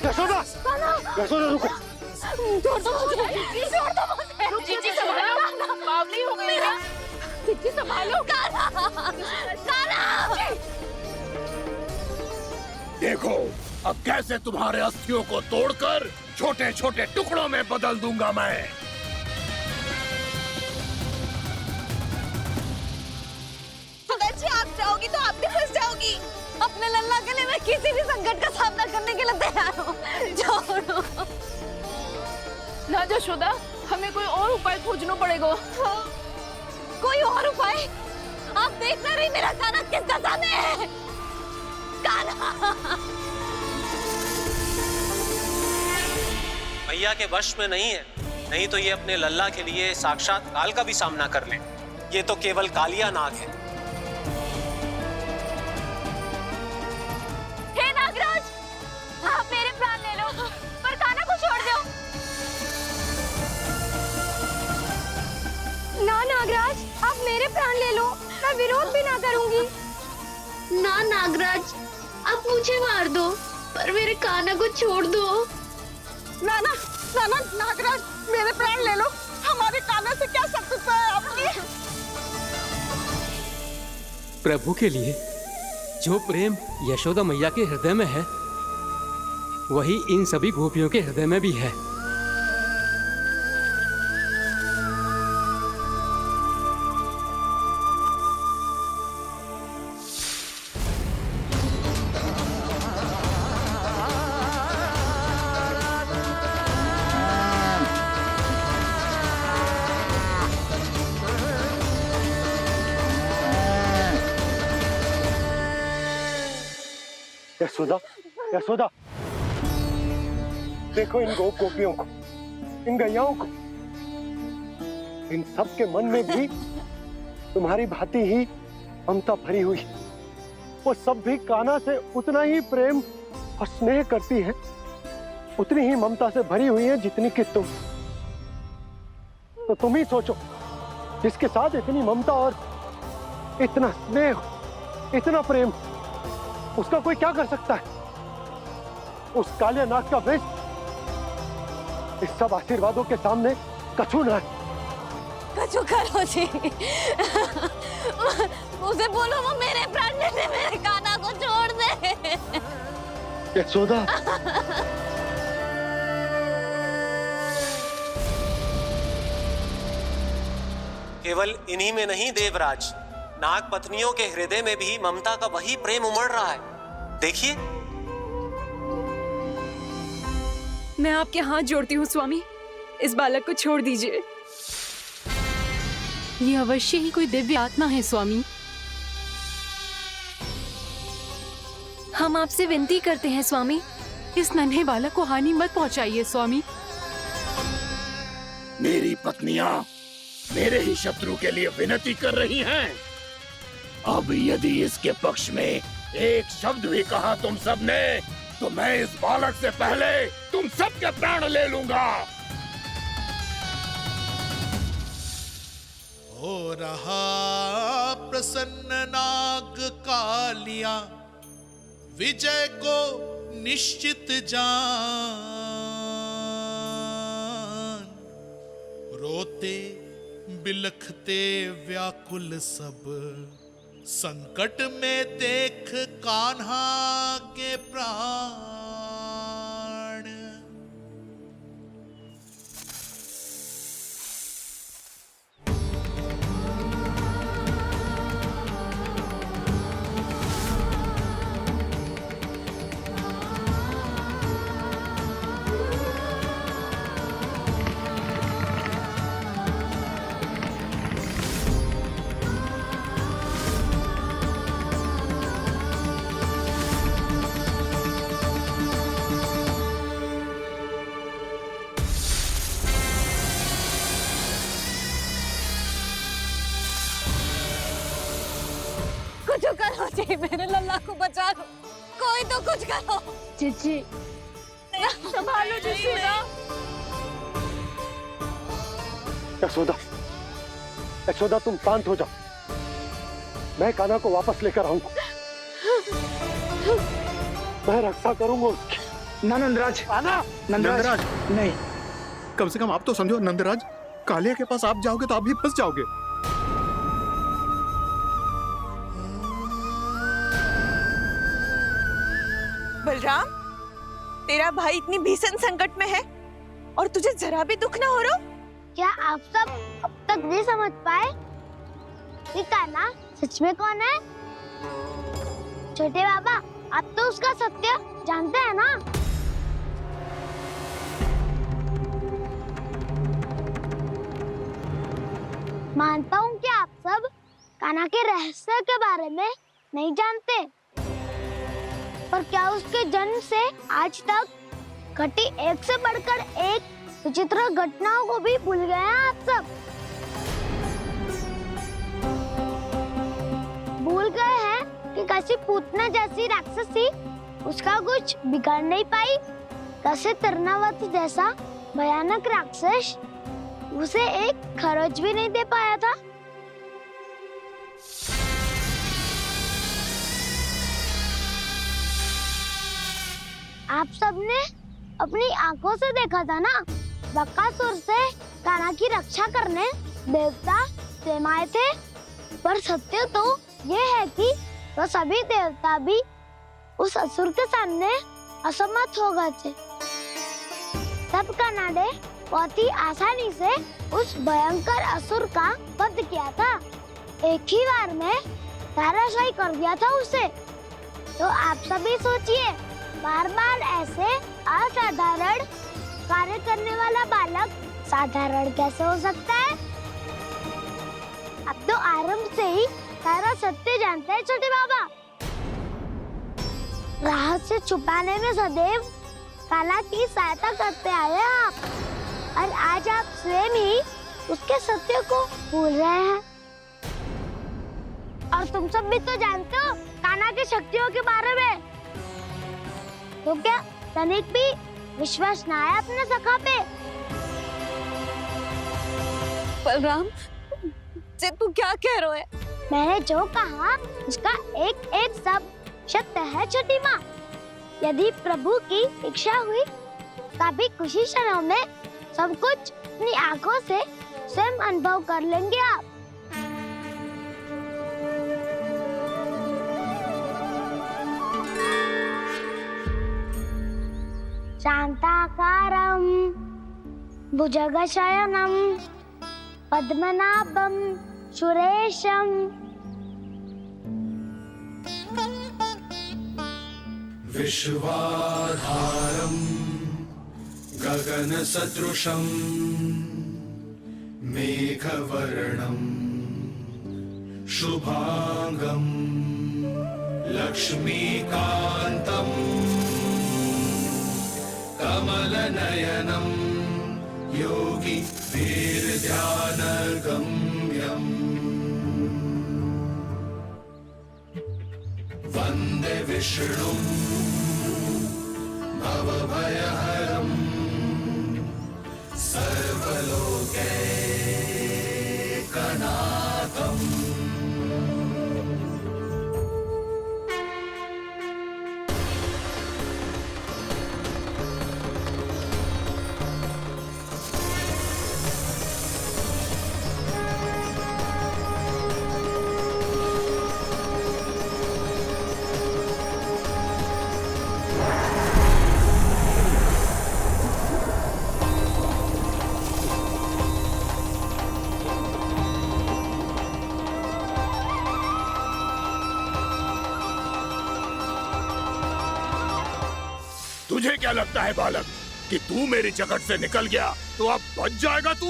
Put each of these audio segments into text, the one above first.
यशोदा, यशोदा रुको। छोड़ दो मुझे, छोड़ दो मुझे। जीजी संभालो, बावली हो गई क्या? जीजी संभालो। देखो अब कैसे तुम्हारे अस्थियों को तोड़कर छोटे छोटे टुकड़ों में बदल दूंगा मैं। अगर जी आप जाओगी तो आप भी फंस जाओगी। अपने लल्ला के लिए मैं किसी भी संकट का सामना करने के लिए तैयार हूँ। छोड़ो ना यशोदा, हमें कोई और उपाय खोजना पड़ेगा। हाँ, कोई और उपाय? आप देख ना रही मेरा काना किस दशा में है। काना मैया के वश में नहीं है, नहीं तो ये अपने लल्ला के लिए साक्षात काल का भी सामना कर ले। ये तो केवल कालिया नाग है। हे नागराज, आप मेरे प्राण ले लो पर काना को छोड़ दो। ना नागराज, आप मेरे प्राण ले लो, मैं विरोध भी ना करूंगी। ना नागराज, आप मुझे मार दो पर मेरे काना को छोड़ दो। ना ना ना ना नागराज, मेरे प्राण ले लो, हमारे काना से क्या शत्रुता है आपकी? प्रभु के लिए जो प्रेम यशोदा मैया के हृदय में है, वही इन सभी गोपियों के हृदय में भी है। यशोदा, यशोदा, देखो इन गोपियों को, इन गैयाओं को। इन सब के मन में भी तुम्हारी भांति ही ममता भरी हुई है। वो सब भी कान्हा से उतना ही प्रेम और स्नेह करती हैं, उतनी ही ममता से भरी हुई है जितनी कि तुम। तो तुम ही सोचो, जिसके साथ इतनी ममता और इतना स्नेह, इतना प्रेम, उसका कोई क्या कर सकता है? उस कालिया नाग का वेश इस सब आशीर्वादों के सामने कछु न है। कछु करो जी। उसे बोलो वो मेरे प्राण ले ले, मेरे काना को छोड़ दे। यशोदा, केवल इन्हीं में नहीं देवराज, नाग पत्नियों के हृदय में भी ममता का वही प्रेम उमड़ रहा है। देखिए। मैं आपके हाथ जोड़ती हूँ स्वामी, इस बालक को छोड़ दीजिए। ये अवश्य ही कोई दिव्य आत्मा है स्वामी। हम आपसे विनती करते हैं स्वामी, इस नन्हे बालक को हानि मत पहुंचाइए स्वामी। मेरी पत्नियां मेरे ही शत्रु के लिए विनती कर रही हैं। अब यदि इसके पक्ष में एक शब्द भी कहा तुम सबने, तो मैं इस बालक से पहले तुम सबके प्राण ले लूंगा। हो रहा प्रसन्न नाग कालिया, विजय को निश्चित जान। रोते बिलखते व्याकुल सब, संकट में देख कान्हा के प्राण। कुछ करो जी, मेरे लल्ला को बचा लो, कोई तो कुछ करो। जीजी, संभालो यशोदा। यशोदा, यशोदा तुम शांत हो जाओ। मैं कान्हा को वापस लेकर आऊंगा। मैं रक्षा करूंगा उसकी। ना नंदराज, कान्हा, नंदराज नहीं। कम से कम आप तो समझो नंदराज, कालिया के पास आप जाओगे तो आप भी फंस जाओगे। बलराम, तेरा भाई इतनी भीषण संकट में है और तुझे जरा भी दुख ना हो रहा? क्या आप सब अब तक नहीं समझ पाए कि कान्हा सच में कौन है? छोटे बाबा, आप तो उसका सत्य जानते हैं ना? मानता हूँ कि आप सब कान्हा के रहस्य के बारे में नहीं जानते, पर क्या उसके जन्म से आज तक घटी एक से बढ़कर एक विचित्र घटनाओं को भी भूल गए हैं आप सब? भूल गए हैं कि कैसी पूतना जैसी राक्षसी उसका कुछ बिगाड़ नहीं पाई, कैसे तरनावत जैसा भयानक राक्षस उसे एक खरोच भी नहीं दे पाया था। आप सबने अपनी आंखों से देखा था ना, बकासुर से कान्हा की रक्षा करने देवता स्वयं आए थे, पर सत्य तो ये है कि वो सभी देवता भी उस असुर के सामने असमर्थ हो गए थे। तब कान्हा ने बहुत ही आसानी से उस भयंकर असुर का वध किया था। एक ही बार में धराशायी कर दिया था उसे। तो आप सभी सोचिए, बार बार ऐसे असाधारण कार्य करने वाला बालक साधारण कैसे हो सकता है? अब तो आरंभ से ही सारा सत्य जानते हैं छोटे बाबा। रहस्य छुपाने में सदैव कान्हा की सहायता करते आए हैं आप, और आज आप स्वयं ही उसके सत्य को भूल रहे हैं। और तुम सब भी तो जानते हो कान्हा की शक्तियों के बारे में, तो क्या तनिक भी विश्वास ना है अपने सखा पे? बलराम, जे तू क्या कह रहा है? मैंने जो कहा उसका एक एक शब्द सत्य है छोटी माँ। यदि प्रभु की इच्छा हुई तभी कुछ ही क्षणों में सब कुछ अपनी आंखों से स्वयं अनुभव कर लेंगे आप। शांताकारं भुजगशयनं पद्मनाभं सुरेशं विश्वाधारं गगनसदृशं मेघवर्णं शुभांगं लक्ष्मीकान्तं कमलनयनं योगी वीरध्यानगम्यं वन्दे विष्णुं भवभयहरं सर्वलोकैकनाथम्। तुझे क्या लगता है बालक कि तू मेरी जकड़ से निकल गया तो अब बच जाएगा तू?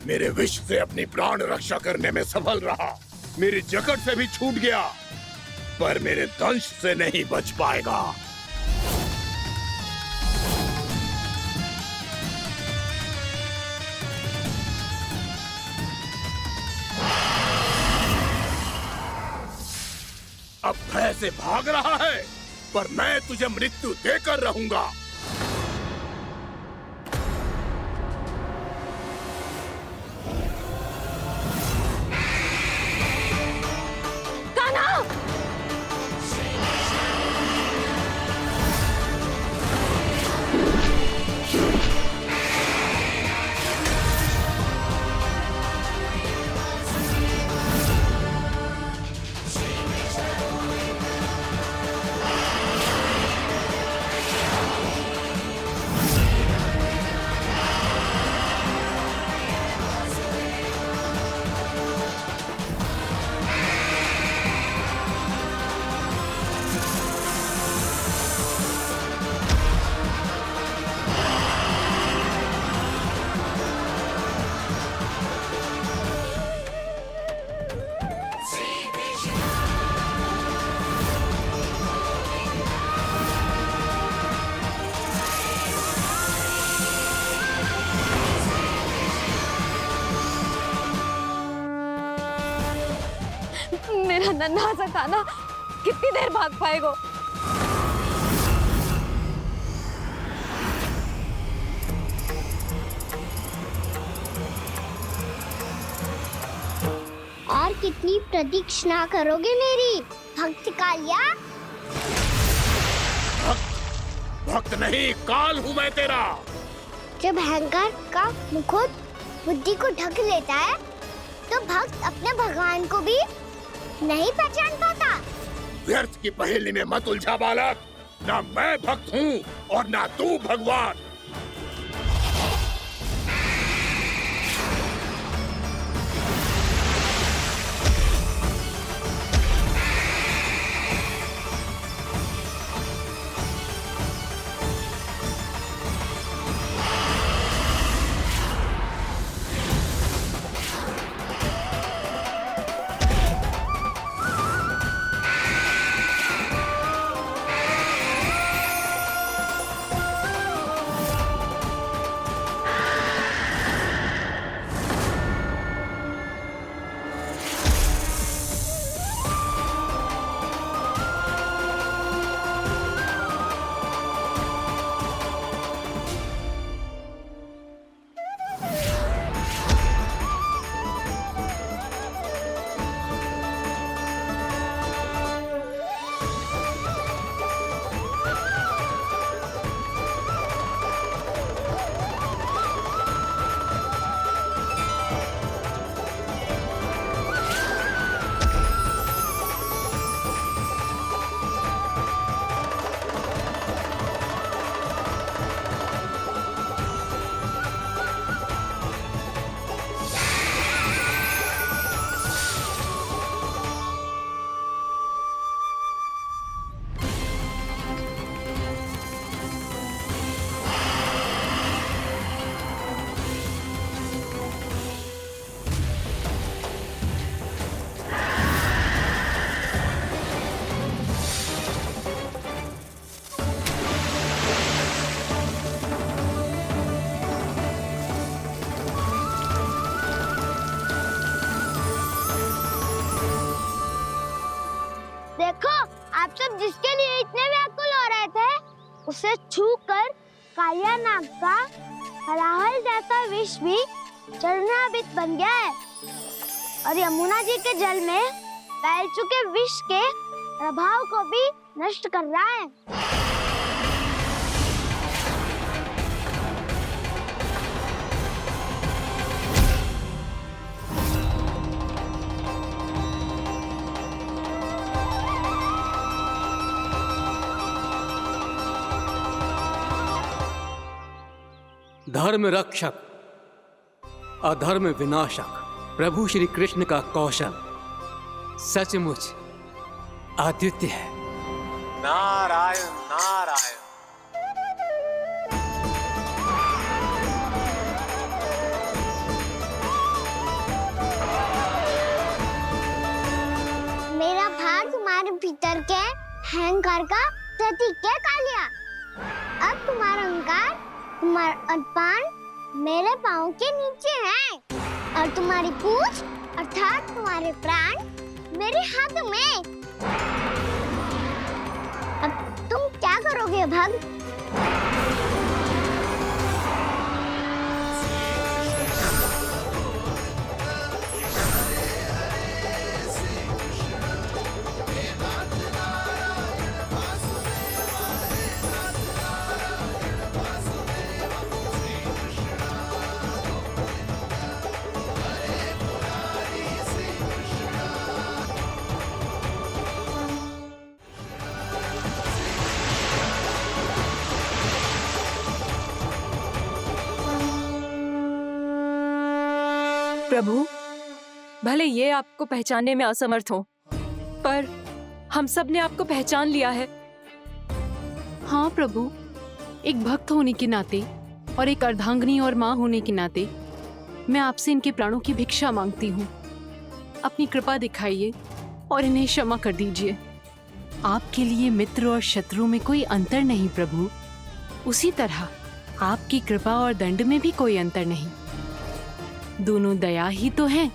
मेरे विष से अपनी प्राण रक्षा करने में सफल रहा, मेरी जकड़ से भी छूट गया, पर मेरे दंश से नहीं बच पाएगा। अब भय से भाग रहा है, पर मैं तुझे मृत्यु देकर रहूंगा। मेरा नन्हा सा कान्हा कितनी देर भाग पाएगा? और कितनी प्रतीक्षा करोगे मेरी भक्त कालिया? भक्त नहीं, काल हूँ मैं तेरा। जब अहंकार का मुकुट बुद्धि को ढक लेता है तो भक्त अपने भगवान को भी नहीं पहचान पाता। व्यर्थ की पहेली में मत उलझा बालक। ना मैं भक्त हूँ और ना तू भगवान। देखो, आप सब जिसके लिए इतने व्याकुल हो रहे थे, उसे छूकर कालिया नाग का हलाहल जैसा विष भी चरणामृत बन गया है और यमुना जी के जल में फैल चुके विष के प्रभाव को भी नष्ट कर रहा है। धर्म रक्षक, अधर्म विनाशक प्रभु श्री कृष्ण का कौशल सचमुच अद्वितीय है। नारायण नारायण। मेरा भार तुम्हारे भीतर के अहंकार का प्रतीक है कालिया। अब तुम्हारा अहंकार, तुम्हारा अनपान मेरे पाँव के नीचे है और तुम्हारी पूंछ अर्थात तुम्हारे प्राण मेरे हाथ में। अब तुम क्या करोगे भक्त? प्रभु, भले ये आपको पहचानने में असमर्थ हो, पर हम सब ने आपको पहचान लिया है। हाँ प्रभु, एक भक्त होने के नाते और एक अर्धांगिनी और माँ होने के नाते मैं आपसे इनके प्राणों की भिक्षा मांगती हूँ। अपनी कृपा दिखाइए और इन्हें क्षमा कर दीजिए। आपके लिए मित्र और शत्रु में कोई अंतर नहीं प्रभु। उसी तरह आपकी कृपा और दंड में भी कोई अंतर नहीं। दोनों दया ही तो हैं।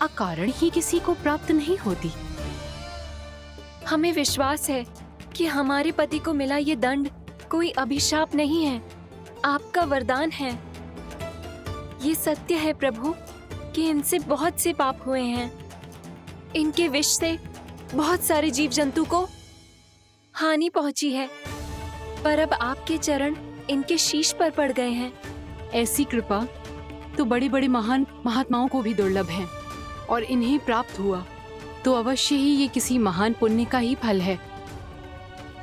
अकारण ही किसी को प्राप्त नहीं होती। हमें विश्वास है कि हमारे पति को मिला ये दंड कोई अभिशाप नहीं है, आपका वरदान है। ये सत्य है प्रभु कि इनसे बहुत से पाप हुए हैं। इनके विष से बहुत सारे जीव जंतु को हानि पहुंची है, पर अब आपके चरण इनके शीश पर पड़ गए हैं। ऐसी कृपा तो बड़े बड़े महान महात्माओं को भी दुर्लभ है, और इन्हें प्राप्त हुआ तो अवश्य ही ये किसी महान पुण्य का ही फल है।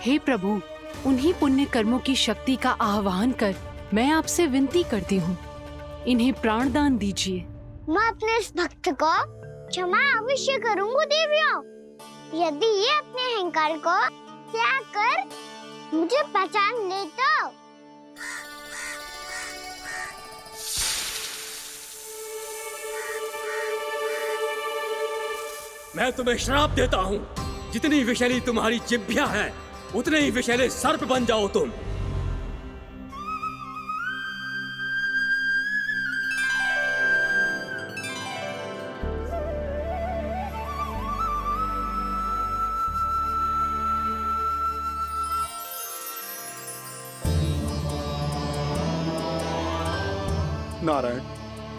हे प्रभु, उन्हीं पुण्य कर्मों की शक्ति का आह्वान कर मैं आपसे विनती करती हूँ, इन्हें प्राणदान दीजिए। मैं अपने इस भक्त को क्षमा अवश्य करूंगा देवियों, यदि ये अपने अहंकार को त्याग कर मुझे पहचान ले तो। मैं तुम्हें श्राप देता हूँ, जितनी विषैली तुम्हारी जिह्वा है उतने ही विषैले सर्प बन जाओ तुम। नारायण,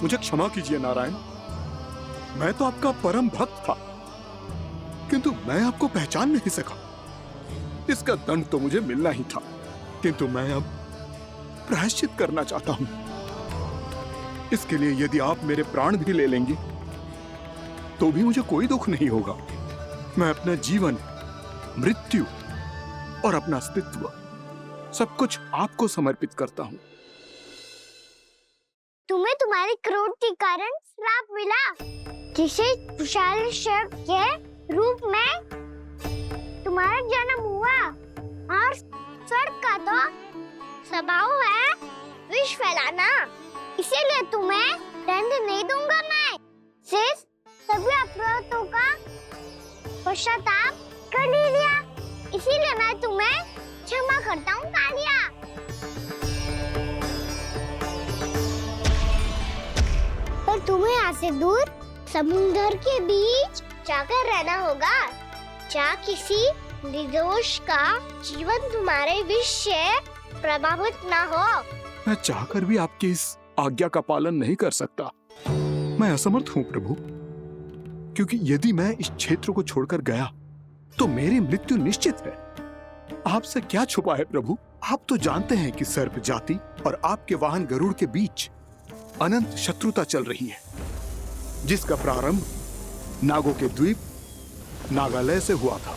मुझे क्षमा कीजिए नारायण। मैं तो आपका परम भक्त था, किंतु मैं आपको पहचान नहीं सका। इसका दंड तो मुझे मिलना ही था, किंतु मैं अब प्रायश्चित करना चाहता हूं। इसके लिए यदि आप मेरे प्राण भी ले लेंगे तो भी मुझे कोई दुख नहीं होगा। मैं अपना जीवन, मृत्यु और अपना अस्तित्व सब कुछ आपको समर्पित करता हूं। तुम्हें तुम्हारी क्रोध के कारण श्राप मिला, जिसे विशाल सर्प के रूप में तुम्हारा जन्म हुआ, और सर्प का तो स्वभाव है विष फैलाना। इसीलिए तुम्हें दंड नहीं दूंगा मैं। सिर्फ सभी अपराधों का पश्चाताप कर लिया, इसीलिए मैं तुम्हें क्षमा करता हूँ कालिया। पर तुम्हें यहाँ से दूर समुद्र के बीच जाकर रहना होगा, जहाँ किसी निर्दोष का जीवन तुम्हारे विष से प्रभावित ना हो। मैं चाहकर भी आपकी इस आज्ञा का पालन नहीं कर सकता। मैं असमर्थ हूँ प्रभु, क्योंकि यदि मैं इस क्षेत्र को छोड़कर गया तो मेरी मृत्यु निश्चित है। आपसे क्या छुपा है प्रभु? आप तो जानते हैं कि सर्प जाति और आपके वाहन गरुड़ के बीच अनंत शत्रुता चल रही है, जिसका प्रारंभ नागों के द्वीप नागालय से हुआ था।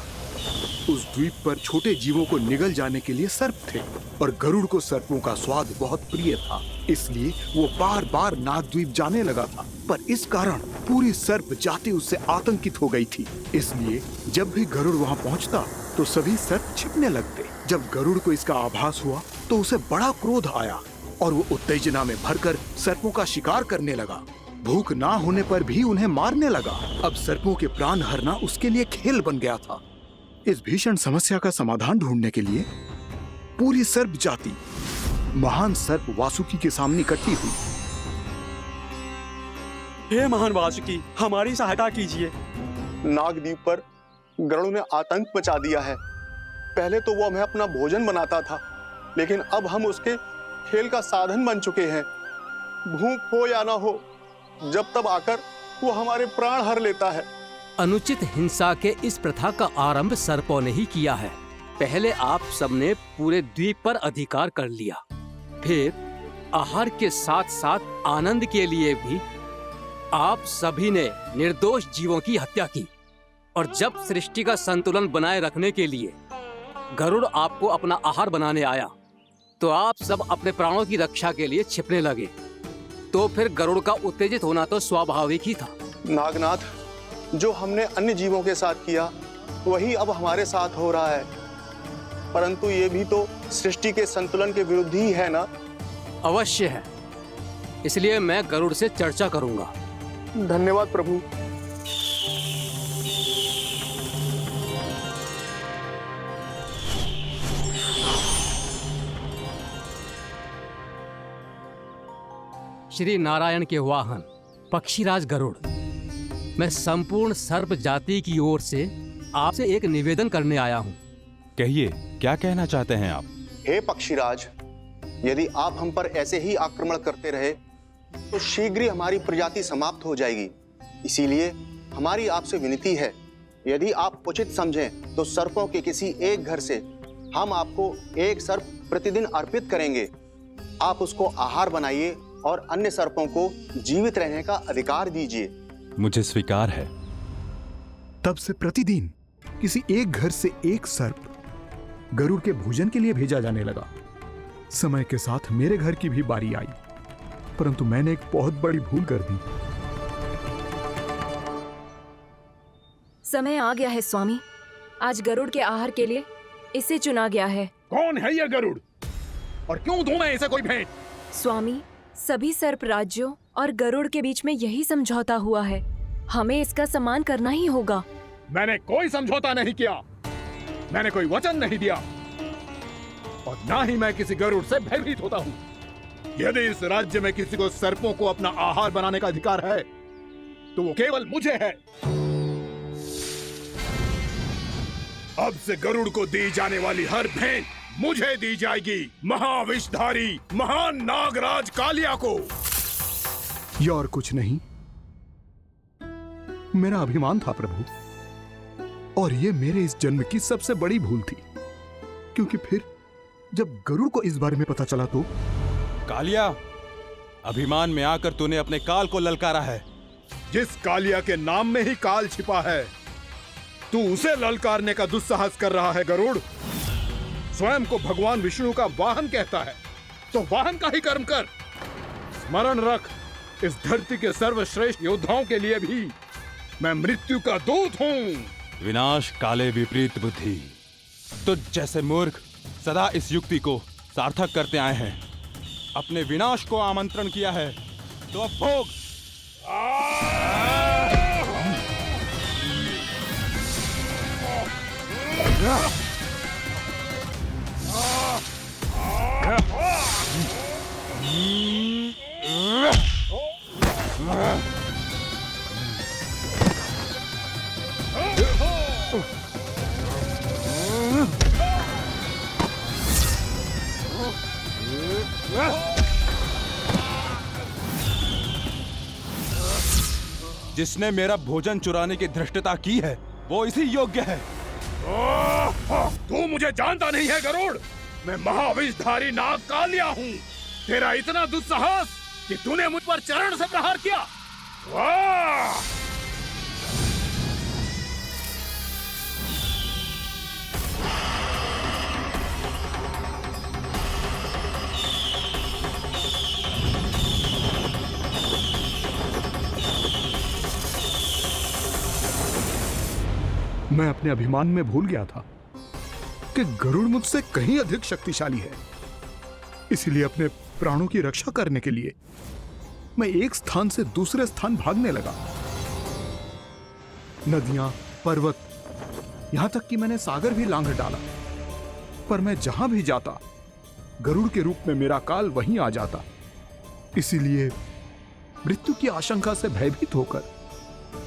उस द्वीप पर छोटे जीवों को निगल जाने के लिए सर्प थे, और गरुड़ को सर्पों का स्वाद बहुत प्रिय था, इसलिए वो बार बार नागद्वीप जाने लगा था। पर इस कारण पूरी सर्प जाति उससे आतंकित हो गई थी। इसलिए जब भी गरुड़ वहां पहुंचता तो सभी सर्प छिपने लगते। जब गरुड़ को इसका आभास हुआ तो उसे बड़ा क्रोध आया, और वो उत्तेजना में भरकर सर्पों का शिकार करने लगा। भूख ना होने पर भी उन्हें मारने लगा। अब सर्पों के प्राण हरना उसके लिए खेल बन गया था। इस भीषण समस्या का समाधान ढूंढने के लिए पूरी सर्प जाति महान सर्प वासुकी के सामने इकट्ठी हुई। हे महान वासुकी, हमारी सहायता कीजिए। नागद्वीप पर गरुड़ ने आतंक मचा दिया है। पहले तो वो हमें अपना भोजन बनाता था, लेकिन अब हम उसके खेल का साधन बन चुके हैं। भूख हो या ना हो, जब तब आकर वो हमारे प्राण हर लेता है। अनुचित हिंसा के इस प्रथा का आरंभ सर्पों ने ही किया है। पहले आप सबने पूरे द्वीप पर अधिकार कर लिया, फिर आहार के साथ साथ आनंद के लिए भी आप सभी ने निर्दोष जीवों की हत्या की। और जब सृष्टि का संतुलन बनाए रखने के लिए गरुड़ आपको अपना आहार बनाने आया, तो आप सब अपने प्राणों की रक्षा के लिए छिपने लगे। तो फिर गरुड़ का उत्तेजित होना तो स्वाभाविक ही था। नागनाथ, जो हमने अन्य जीवों के साथ किया वही अब हमारे साथ हो रहा है, परंतु ये भी तो सृष्टि के संतुलन के विरुद्ध ही है ना? अवश्य है, इसलिए मैं गरुड़ से चर्चा करूंगा। धन्यवाद प्रभु। श्री नारायण के वाहन पक्षीराज गरुड़, मैं संपूर्ण सर्प जाति की ओर से आपसे एक निवेदन करने आया हूँ। कहिए, क्या कहना चाहते हैं आप? हे पक्षीराज, यदि आप हम पर ऐसे ही आक्रमण करते रहे तो शीघ्र ही हमारी प्रजाति समाप्त हो जाएगी। इसीलिए हमारी आपसे विनती है, यदि आप उचित समझें तो सर्पों के किसी एक घर से हम आपको एक सर्प प्रतिदिन अर्पित करेंगे। आप उसको आहार बनाइए और अन्य सर्पों को जीवित रहने का अधिकार दीजिए। मुझे स्वीकार है। तब से प्रतिदिन किसी एक घर से एक सर्प गरुड़ के भोजन के लिए भेजा जाने लगा। समय के साथ मेरे घर की भी बारी आई, परंतु मैंने एक बहुत बड़ी भूल कर दी। समय आ गया है स्वामी, आज गरुड़ के आहार के लिए इसे चुना गया है। कौन है यह गरुड़ और क्यों दूं मैं इसे कोई भेंट? स्वामी, सभी सर्प राज्यों और गरुड़ के बीच में यही समझौता हुआ है, हमें इसका सम्मान करना ही होगा। मैंने कोई समझौता नहीं किया, मैंने कोई वचन नहीं दिया और ना ही मैं किसी गरुड़ से भयभीत होता हूँ। यदि इस राज्य में किसी को सर्पों को अपना आहार बनाने का अधिकार है तो वो केवल मुझे है। अब से गरुड़ को दी जाने वाली हर भेंट मुझे दी जाएगी, महाविषधारी महान नागराज कालिया को। यह और कुछ नहीं, मेरा अभिमान था प्रभु, और यह मेरे इस जन्म की सबसे बड़ी भूल थी, क्योंकि फिर जब गरुड़ को इस बारे में पता चला तो। कालिया, अभिमान में आकर तूने अपने काल को ललकारा है। जिस कालिया के नाम में ही काल छिपा है, तू उसे ललकारने का दुस्साहस कर रहा है गरुड़। स्वयं को भगवान विष्णु का वाहन कहता है तो वाहन का ही कर्म कर। स्मरण रख, इस धरती के सर्वश्रेष्ठ योद्धाओं के लिए भी मैं मृत्यु का दूत हूँ। विनाश काले विपरीत बुद्धि। तुझ जैसे मूर्ख सदा इस युक्ति को सार्थक करते आए हैं। अपने विनाश को आमंत्रण किया है तो अब भोग। जिसने मेरा भोजन चुराने की धृष्टता की है वो इसी योग्य है। तू मुझे जानता नहीं है गरुड़, मैं महाविषधारी नाग कालिया हूँ। तेरा इतना दुस्साहस कि तूने मुझ पर चरण से प्रहार किया। वाह! मैं अपने अभिमान में भूल गया था कि गरुड़ मुझसे कहीं अधिक शक्तिशाली है। इसलिए अपने प्राणों की रक्षा करने के लिए मैं एक स्थान से दूसरे स्थान भागने लगा। नदियां, पर्वत, यहां तक कि मैंने सागर भी लांघ डाला, पर मैं जहां भी जाता गरुड़ के रूप में मेरा काल वहीं आ जाता। इसीलिए मृत्यु की आशंका से भयभीत होकर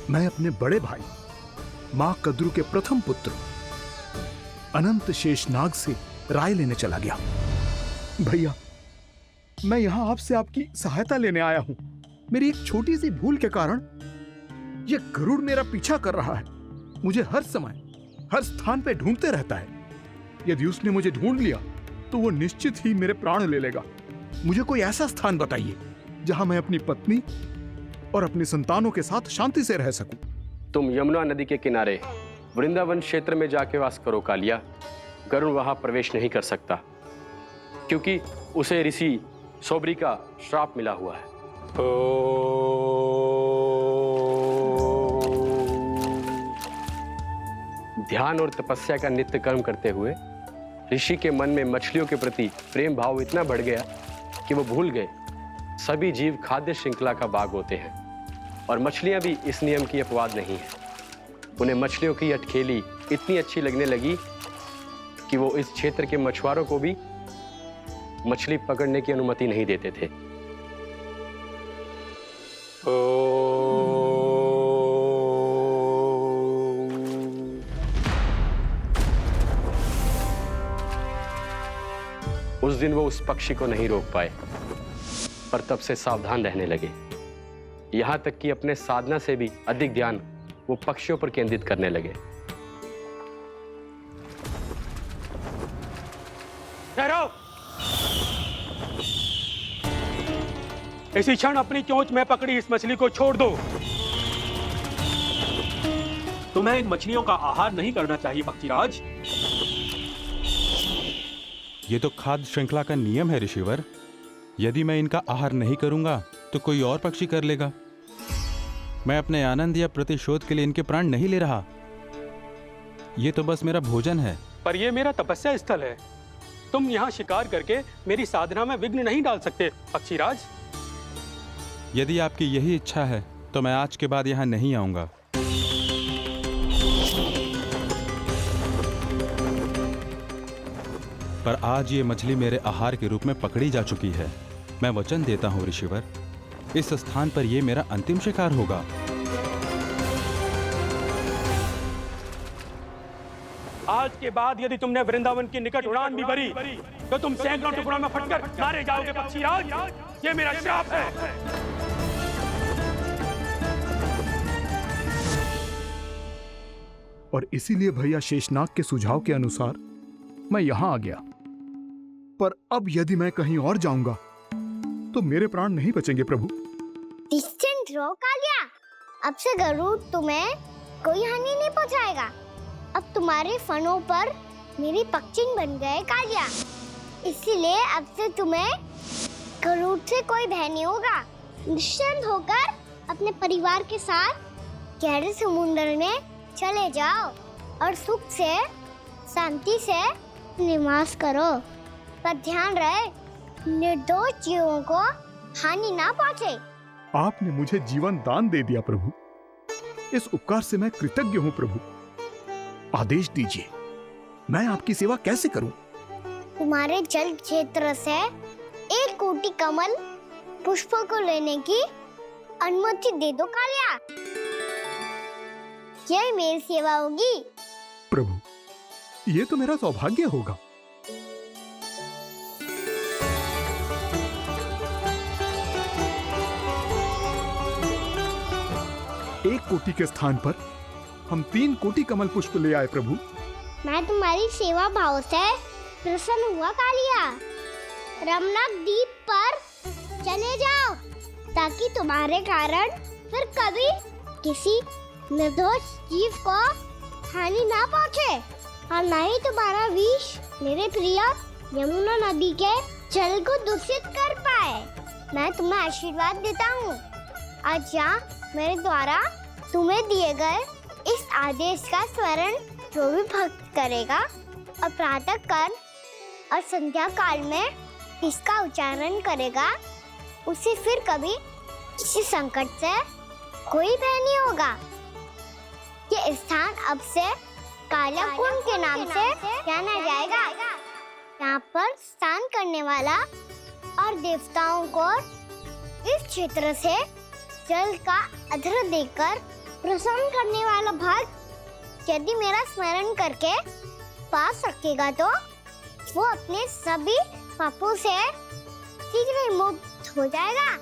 मैं अपने बड़े भाई मां कद्रू के प्रथम पुत्र अनंत शेषनाग से राय लेने चला गया। भैया, मैं यहां आपसे आपकी सहायता लेने आया हूं। मेरी एक छोटी सी भूल के कारण यह गरुड़ मेरा पीछा कर रहा है। मुझे हर समय हर स्थान पे ढूंढते रहता है। यदि उसने मुझे ढूंढ लिया तो वो निश्चित ही मेरे प्राण ले लेगा। मुझे कोई ऐसा स्थान बताइए जहां मैं अपनी पत्नी और अपनी संतानों के साथ शांति से रह सकूं। तुम यमुना नदी के किनारे वृंदावन क्षेत्र में जाके वास करो कालिया। गरुड़ वहां प्रवेश नहीं कर सकता क्योंकि उसे ऋषि सोबरी का श्राप मिला हुआ है। ध्यान और तपस्या का नित्य कर्म करते हुए ऋषि के मन में मछलियों के प्रति प्रेम भाव इतना बढ़ गया कि वो भूल गए सभी जीव खाद्य श्रृंखला का भाग होते हैं और मछलियां भी इस नियम की अपवाद नहीं है। उन्हें मछलियों की अटखेली इतनी अच्छी लगने लगी कि वो इस क्षेत्र के मछुआरों को भी मछली पकड़ने की अनुमति नहीं देते थे। उस दिन वो उस पक्षी को नहीं रोक पाए, पर तब से सावधान रहने लगे। यहां तक कि अपने साधना से भी अधिक ध्यान वो पक्षियों पर केंद्रित करने लगे। ठहरो! इसी क्षण अपनी चोंच में पकड़ी इस मछली को छोड़ दो। तुम्हें इन मछलियों का आहार नहीं करना चाहिए पक्षीराज। ये तो खाद्य श्रृंखला का नियम है ऋषिवर। यदि मैं इनका आहार नहीं करूंगा तो कोई और पक्षी कर लेगा। मैं अपने आनंद या प्रतिशोध के लिए इनके प्राण नहीं ले रहा। ये तो बस मेरा भोजन है। पर यह मेरा तपस्या स्थल है। तुम यहाँ शिकार करके मेरी साधना में विघ्न नहीं डाल सकते पक्षीराज। यदि आपकी यही इच्छा है तो मैं आज के बाद यहाँ नहीं आऊंगा। पर आज ये मछली मेरे आहार के रूप में पकड़ी जा चुकी है। मैं वचन देता हूँ ऋषिवर, इस स्थान पर यह मेरा अंतिम शिकार होगा। आज के बाद यदि तुमने वृंदावन की निकट उड़ान भी भरी तो तुम सैकड़ों टुकड़ों में फटकर मारे जाओगे पक्षीराज। ये मेरा श्राप है। और इसीलिए भैया शेषनाग के सुझाव के अनुसार मैं यहां आ गया। पर अब यदि मैं कहीं और जाऊंगा तो मेरे प्राण नहीं बचेंगे प्रभु। निश्चिंत रहो कालिया, अब से गरुड़ तुम्हें कोई हानि नहीं पहुंचाएगा। अब तुम्हारे फनों पर मेरी पक्षिंग बन गए कालिया, इसीलिए अब से तुम्हें गरुड़ से कोई भय नहीं होगा। निश्चिंत होकर अपने परिवार के साथ गहरे समुद्र में चले जाओ और सुख से शांति से निवास करो। पर ध्यान रहे निर्दोष जीवों को हानि ना पहुंचे। आपने मुझे जीवन दान दे दिया प्रभु, इस उपकार से मैं कृतज्ञ हूँ प्रभु। आदेश दीजिए, मैं आपकी सेवा कैसे करूं? तुम्हारे जल क्षेत्र से 1 कोटि कमल पुष्पों को लेने की अनुमति दे दो कालिया। यह मेरी सेवा होगी प्रभु। ये तो मेरा सौभाग्य होगा। एक कोटि के स्थान पर हम 3 कोटि कमल पुष्प ले आए प्रभु। मैं तुम्हारी सेवा भाव से प्रसन्न हुआ कालिया। रमना द्वीप पर चले जाओ ताकि तुम्हारे कारण फिर कभी किसी निर्दोष जीव को हानि ना पहुंचे और न ही तुम्हारा विष मेरे प्रिय यमुना नदी के जल को दूषित कर पाए। मैं तुम्हें आशीर्वाद देता हूँ। आज यहाँ मेरे द्वारा तुम्हें दिए गए इस आदेश का स्मरण जो भी भक्त करेगा और प्रातः काल और संध्या काल में इसका उच्चारण करेगा, उसे फिर कभी किसी संकट से कोई भय नहीं होगा। ये स्थान अब से काला कुंड के नाम से जाना जाएगा। यहाँ पर स्नान करने वाला और देवताओं को इस क्षेत्र से जल का अर्घ्य देकर प्रसन्न करने वाला भक्त यदि मेरा स्मरण करके पास रखेगा तो वो अपने सभी पापों से शीघ्र ही मुक्त हो जाएगा।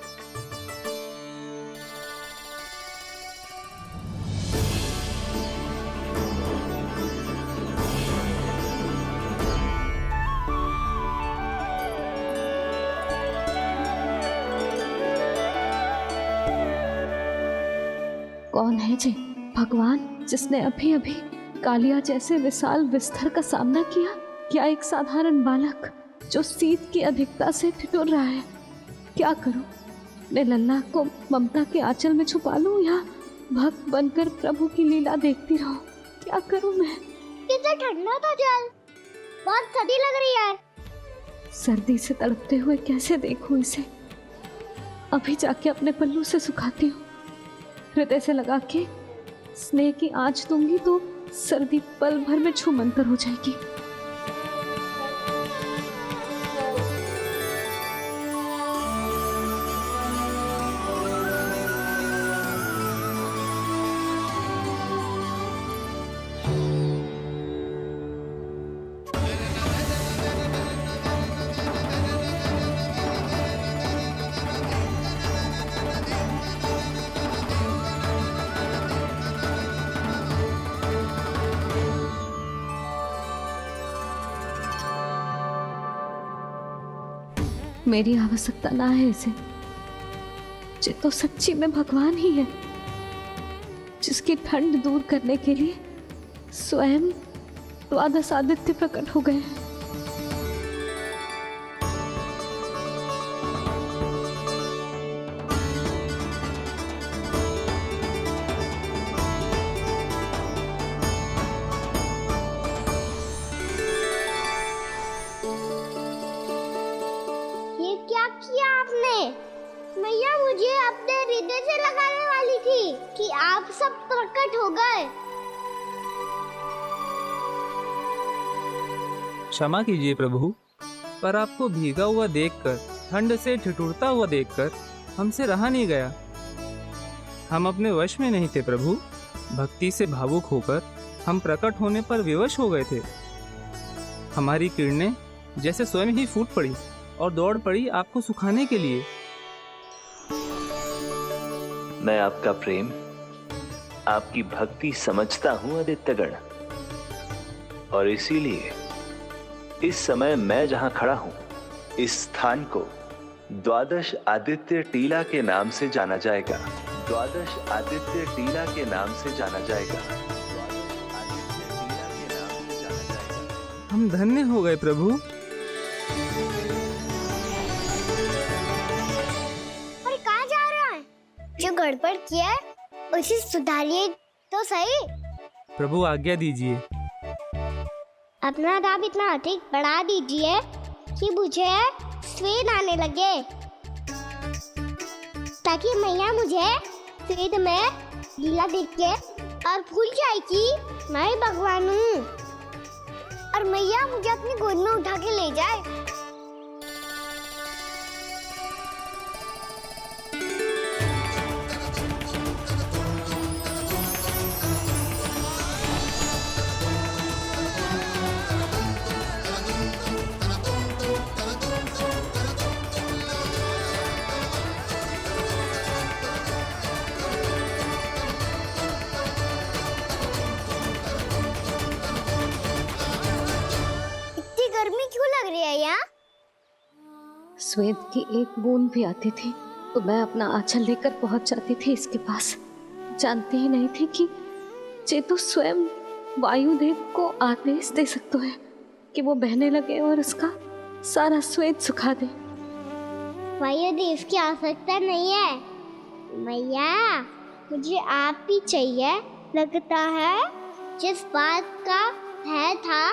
कौन है जी भगवान जिसने अभी अभी कालिया जैसे विशाल विस्तर का सामना किया? क्या एक साधारण बालक जो शीत की अधिकता से ठिठुर रहा है? क्या करूं? मैं लल्ला को ममता के आंचल में छुपा लूं या भक्त बनकर प्रभु की लीला देखती रहूं? क्या करूं मैं? कितना ठंडा था जल, बहुत सर्दी लग रही है। सर्दी से तड़पते हुए कैसे देखूं इसे? अभी जाके अपने पल्लू से सुखाती हूँ। हृदय से लगा के स्नेह की आंच दूंगी तो सर्दी पल भर में छूमंतर हो जाएगी। मेरी आवश्यकता ना है इसे। ये तो सच्ची में भगवान ही है, जिसकी ठंड दूर करने के लिए स्वयं द्वादश आदित्य प्रकट हो गए। ये क्या किया आपने? मैया मुझे अपने हृदय से लगाने वाली थी कि आप सब प्रकट हो गए। क्षमा कीजिए प्रभु, पर आपको भीगा हुआ देखकर, ठंड से ठिठुरता हुआ देखकर हमसे रहा नहीं गया। हम अपने वश में नहीं थे प्रभु। भक्ति से भावुक होकर हम प्रकट होने पर विवश हो गए थे। हमारी किरणें जैसे स्वयं ही फूट पड़ी और दौड़ पड़ी आपको सुखाने के लिए। मैं आपका प्रेम, आपकी भक्ति समझता हूं आदित्यगण, और इसीलिए इस समय मैं जहां खड़ा हूं, इस स्थान को द्वादश आदित्य टीला के नाम से जाना जाएगा। द्वादश आदित्य टीला के नाम से जाना जाएगा। हम धन्य हो गए प्रभु। और कहाँ जा रहा है? जो गड़बड़ किया है उसे सुधारिए तो सही। प्रभु आज्ञा दीजिए। अपना दाम इतना अधिक बढ़ा दीजिए कि मुझे स्वेद आने लगे, ताकि मैया मुझे स्वेद में लीला देख के और भूल जाए कि मैं भगवान हूँ, और मैया मुझे अपनी गोद में उठा के ले जाए। गर्मी क्यों लग रही है यहाँ? श्वेत की एक बूंद भी आती थी तो मैं अपना आंचल लेकर पहुंच जाती थी इसके पास। जानती ही नहीं थी कि चेतु स्वयं वायुदेव को आदेश दे सकते हैं कि वो बहने लगे और उसका सारा श्वेत सुखा दे। वायुदेव की आवश्यकता नहीं है मैया, मुझे आप ही चाहिए। लगता है जिस बात का भय था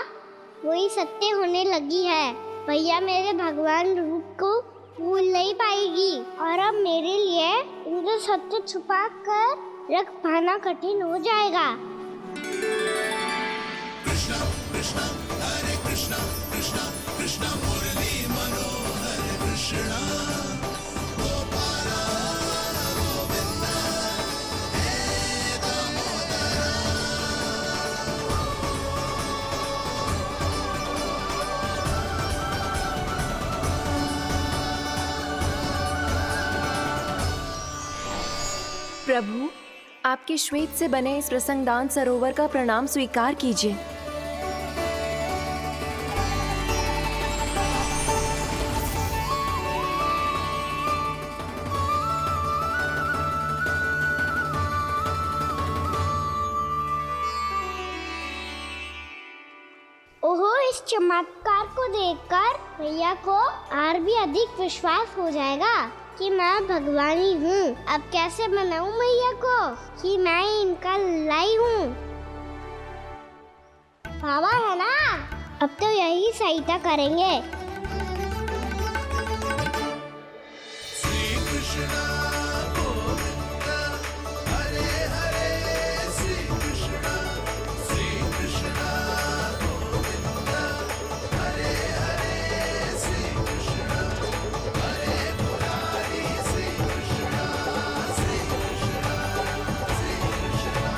वही सत्य होने लगी है। भैया मेरे भगवान रूप को भूल नहीं पाएगी, और अब मेरे लिए इनको सत्य छुपा कर रख पाना कठिन हो जाएगा। कृष्णा कृष्णा हरे कृष्णा कृष्णा कृष्णा मुरली मनोहर कृष्णा गोपाला गोविंदा हे दामोदरा। प्रभु, आपके श्वेत से बने इस प्रसंगदान सरोवर का प्रणाम स्वीकार कीजिए। ओहो, इस चमत्कार को देखकर भैया को और भी अधिक विश्वास हो जाएगा कि मैं भगवानी हूँ। अब कैसे मनाऊं मैया को कि मैं इनका लाई हूँ? बाबा है ना, अब तो यही सहायता करेंगे। श्री कृष्णा गोविंदा हरे हरे श्री कृष्णा गोविंदा हरे हरे श्री कृष्णा हरे मुरारी श्री कृष्णा श्री कृष्णा श्री कृष्णा।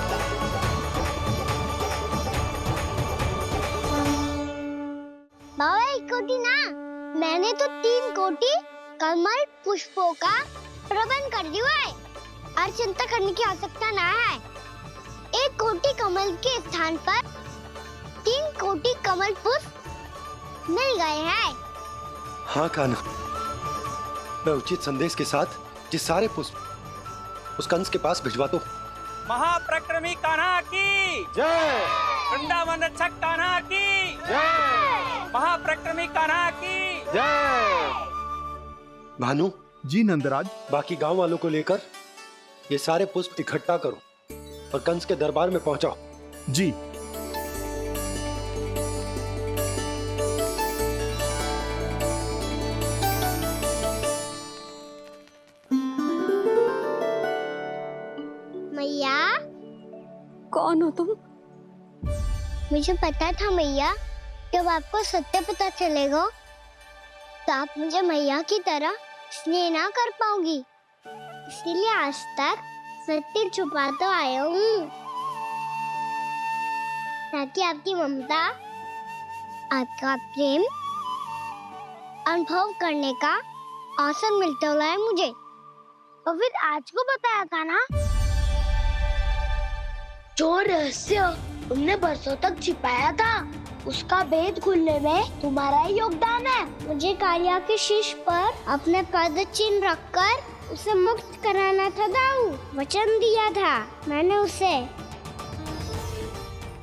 बाबा एक कोटी ना, मैंने तो 3 कोटी कमल पुष्पों का प्रबंध कर दिया है और चिंता करने की आवश्यकता ना है। 1 कोटी कमल के स्थान पर 3 कोटी कमल पुष्प मिल गए हैं। हाँ कान्हा, मैं उचित संदेश के साथ ये सारे पुष्प उस कंस के पास भिजवा दो। महाप्रक्रमी कान्हा की जय। वृंदावन रक्षक कान्हा की जय। महाप्रक्रमी कान्हा की जय। भानु जी नंदराज, बाकी गांव वालों को लेकर ये सारे पुष्प इकट्ठा करो और कंस के दरबार में पहुंचाओ। जी। मैया, कौन हो तुम? मुझे पता था मैया, जब आपको सत्य पता चलेगा तो आप मुझे मैया की तरह स्नेह ना कर पाओगी, इसीलिए आज तक सत्य छुपाता आया हूँ, ताकि आपकी ममता, आपका प्रेम अनुभव करने का अवसर मिलता हुआ मुझे। और फिर आज को बताया था ना, जो रहस्य तुमने बरसों तक छिपाया था, उसका भेद खुलने में तुम्हारा ही योगदान है। मुझे कालिया के शीश पर अपने पद चिन्ह रखकर उसे मुक्त कराना था दाऊ, वचन दिया था मैंने उसे।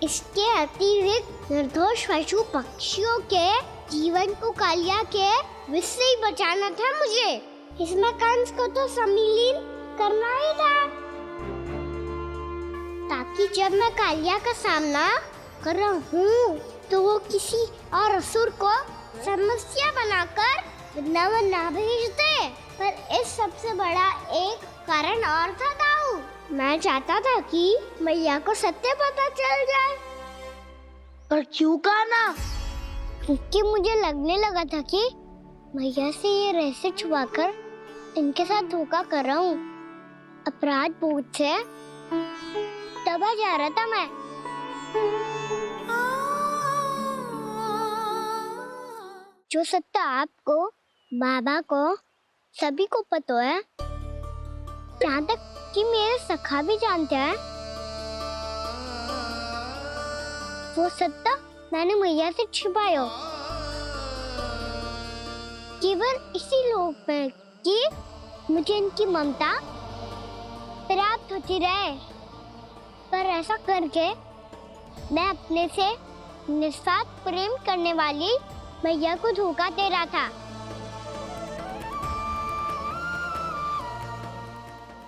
इसके अतिरिक्त निर्दोष पशु पक्षियों के जीवन को कालिया के विष से ही बचाना था मुझे। इसमें कंस को तो सम्मिलित करना ही था, ताकि जब मैं कालिया का सामना कर रहा हूँ तो वो किसी और असुर को समस्या बनाकर वृंदावन ना भेज दे। पर इस सबसे बड़ा एक कारण और था दाऊ, मैं चाहता था कि मैया को सत्य पता चल जाए। पर क्यों कहा ना? क्योंकि मुझे लगने लगा था कि मैया से ये रहस्य छुपाकर इनके साथ धोखा कर रहा हूँ। अपराध बोध से दबा जा रहा था मैं। जो सत्य आपको, बाबा को, सभी को पता है, यहाँ तक कि मेरे सखा भी जानते हैं, वो सत्य मैंने मैया से छिपाया केवल इसी लोक में कि मुझे इनकी ममता प्राप्त होती रहे। पर ऐसा करके मैं अपने से निस्वार्थ प्रेम करने वाली मैया को धोखा दे रहा था।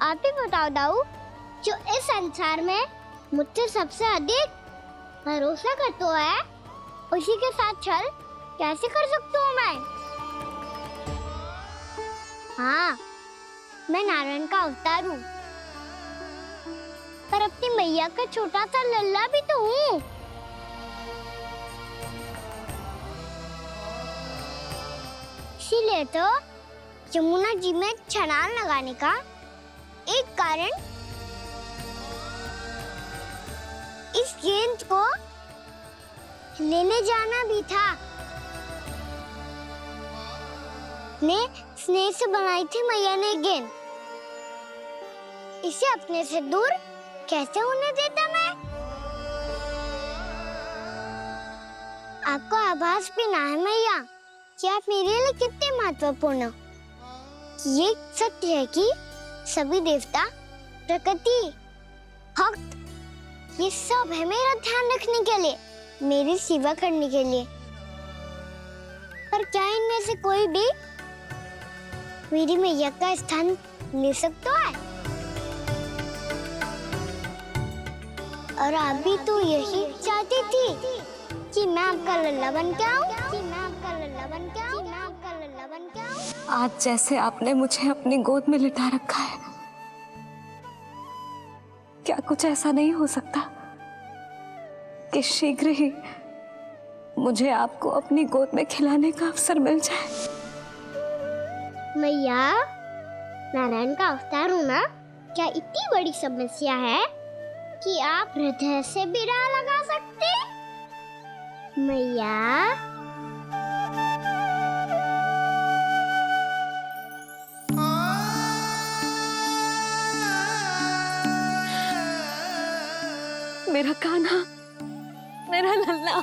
आप ही बताओ दाऊ, जो इस संसार में मुझसे सबसे अधिक भरोसा करता है, उसी के साथ छल कैसे कर सकता हूँ मैं? हाँ, मैं नारायण का अवतार हूँ, पर अपनी मैया का छोटा सा लल्ला भी तो हूँ। इसीलिए तो यमुना जी में छलांग लगाने का एक कारण इस गेंद को लेने जाना भी था। स्नेह से बनाई थी मैया ने गेंद, इसे अपने से दूर कैसे होने देता मैं? आपको आभास भी ना है मैया कि आप मेरे लिए कितने महत्वपूर्ण हो। ये सत्य है कि सभी देवता, प्रकृति, भक्त, ये सब है मेरा ध्यान रखने के लिए, मेरी सेवा करने के लिए। पर क्या इनमें से कोई भी मेरी मैया का स्थान ले सकता है? और आप भी तो यही चाहती थी कि मैं आपका लल्ला बन के आऊं, आज जैसे आपने मुझे अपनी गोद में लिटा रखा है, क्या कुछ ऐसा नहीं हो सकता कि शीघ्र ही मुझे आपको अपनी गोद में खिलाने का अवसर मिल जाए? मैया, नारायण का अवतार हूँ ना, क्या इतनी बड़ी समस्या है कि आप हृदय से भी ना लगा सकते? मैया, मेरा कान्हा, मेरा लल्ला।